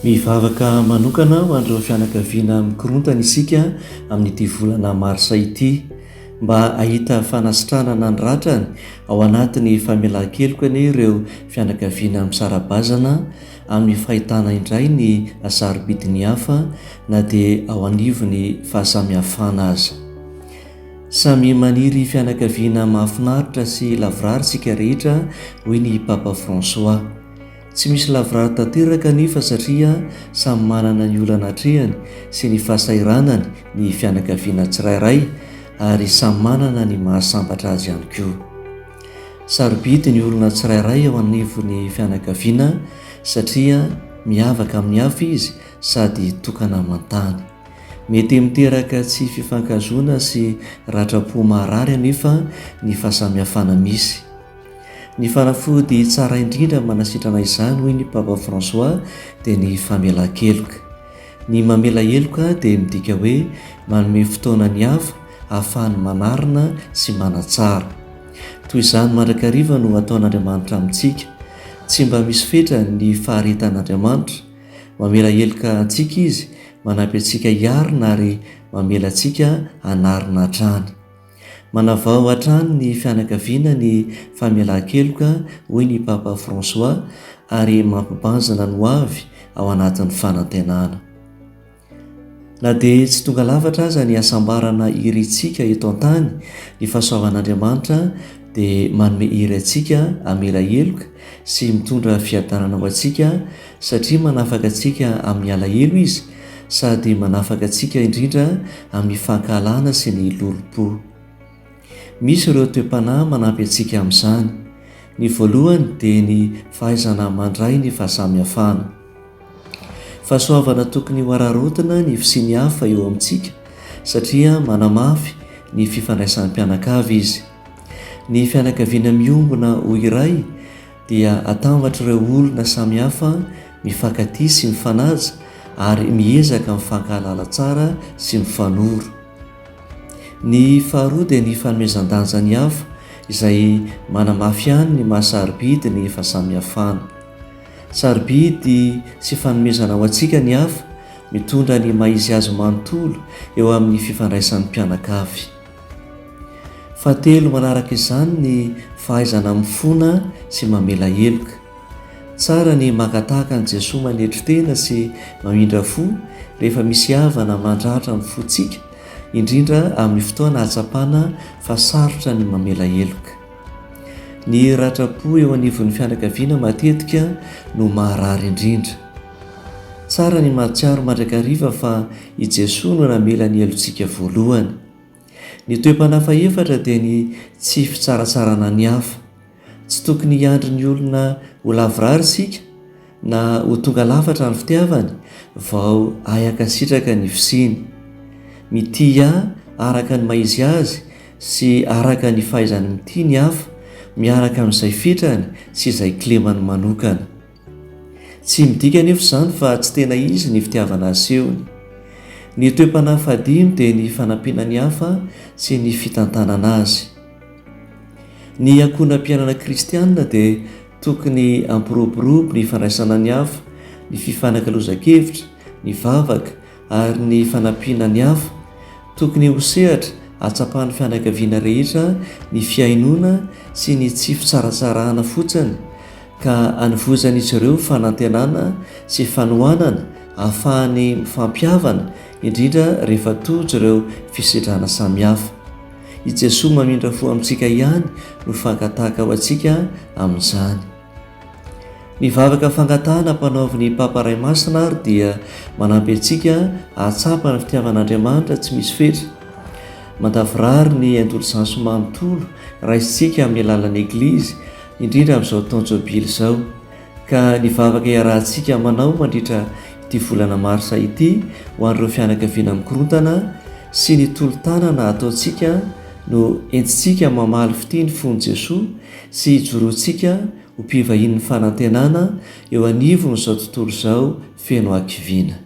Mivavaka manokana ho andreo fianakaviana mikorontana isika amin'ity volana marsa ity mba ahita fanasitranana ny ratrany ao anatin'ny famelan-kelokany ireo fianakaviana misarabazana amin'ny fahitana indray ny asarobidiny hafa na dia ao anivony fahasamihafana aza. Samy maniry fianakaviana mahafinaritra sy lavrary sika rehetra hoy ny Papa François. Tsy misy lavrary tanteraka nefa satria samy manana ny olana hatrehany sy ny fahasairanany ny fianakaviana tsirairay ary samy manana ny mahasambatra azy ihany koa. Sarobidy ny olona tsirairay ao anivon'ny fianakaviana satria miavaka amin'ny hafa izy sady tokana amantany. Mety miteraka tsy fifankahazoana sy ratra-po maharary anefa ny fahasamihafana misy. Ny fanafody tsara indrindra manasitrana izany hoy ny Papa François dia ny famelan-keloka. Ny mamela heloka dia midika hoe manome fotoana ny hafa ahafahany manarina sy manatsara. Toy izany mandrakariva no ataon'Andriamanitra amintsika. Tsy mba misy fetra ny faharitan'Andriamanitra. Mamela heloka antsika izy, manampy antsika hiarina ary mamela antsika hanarina hatrany. Manavao hatrany ny fianakaviana ny famelan-keloka hoy ny Papa François ary mampibanjina ny ho avy ao anatin'ny fanantenana. Na dia tsy tonga lafatra aza ny hasambarana irintsika eto an-tany, ny fahasoavan'Andriamanitra dia manome hery antsika hamela heloka sy mitondra fiadanana ho antsika satria manafaka antsika amin'ny alahelo izy sady manafaka antsika indrindra amin'ny fankahalana sy ny lolo-po. Misy ireo toe-panahy manampy antsika amin'izany. Ny voalohany dia ny fahaizana mandray ny fahasamihafana. Fahasoavana tokony ho ararotina ny fisiany hafa eo amintsika satria manamafy ny fifandraisan'ny mpianakavy izy. Ny fianakaviana miombona ho iray dia atambatra ireo olona samihafa mifankatia sy mifanaja ary miezaka mifankahalala tsara sy mifanoro. Ny faharoa dia ny fanomezan-danja ny hafa izay manamafy ihany ny mahasarobidy ny fahasamihafana. Sarobidy sy fanomezana ho antsika ny hafa mitondra ny maizy azy manontolo eo amin'ny fifandraisan'ny mpianakavy. Fahatelo manaraka izany ny fahaizana mifona sy mamela heloka. Tsara ny makatahaka an'i Jesosy manetry tena sy mamindra fo rehefa misy havana mandratra amin'ny fontsika, indrindra amin'ny fotoana hatsapana fa sarotra ny mamela heloka. Ny ratra-po eo anivon'ny fianakaviana matetika no maharary indrindra. Tsara ny mahatsiaro mandrakariva fa i Jesosy no namela ny helontsika voalohany. Ny toe-panahy fahaefatra dia ny tsy fitsaratsarana ny hafa. Tsy tokony hiandry ny olona ho lavrary isika na ho tonga lafatra ny fitiavany vao ayaka sitraka ny fisiany. Mitia araka ny maizy azy sy araka ny fahaizany mitia ny hafa, miaraka amin'izay fetrany sy izay kilemany manokana. Tsy midika nefa izany fa tsy tena izy ny fitiavana asehony. Ny toe-panahy fahadimy dia ny fanampiana ny hafa sy ny fitantanana azy. Ny ankonam-piainana kristianina dia tokony ampiroborobo ny fandraisana ny hafa, ny fifanankalozan-kevitra, ny vavaka ary ny fanampiana ny hafa. Tokony ho sehatra hatsapahan'ny fianakaviana rehetra ny fiainoana sy ny tsy fitsaratsarana fotsiny ka hanivozan'izy ireo fanantenana sy fanohanana ahafahany mifampihavana indrindra rehefa tojo ireo fisidrana samihafa. I Jesosy mamindra fo amintsika ihany no fankatahaka ho antsika amin'izany. Ny vavaka fangatahana mpanaoviny Papa Ray Masina ary dia manampy antsika hahatsapa ny fitiavan'Andriamanitra tsy misy fetra. Mandavirary ny indulgence manontolo raisitsika amin'ny alalan'ny Eglizy indrindra amin'izao taona jobily izao. Ka ny vavaka iarahantsika manao mandritra ity volana marsa ity ho an'ireo fianakaviana mikorontana sy ny tolo-tanana ataontsika no entitsika mamaly fitiany fon'i Jesosy sy hijoroantsika ho mpivahin'ny fanantenana eo anivon'izao tontolo izao feno ankiviana.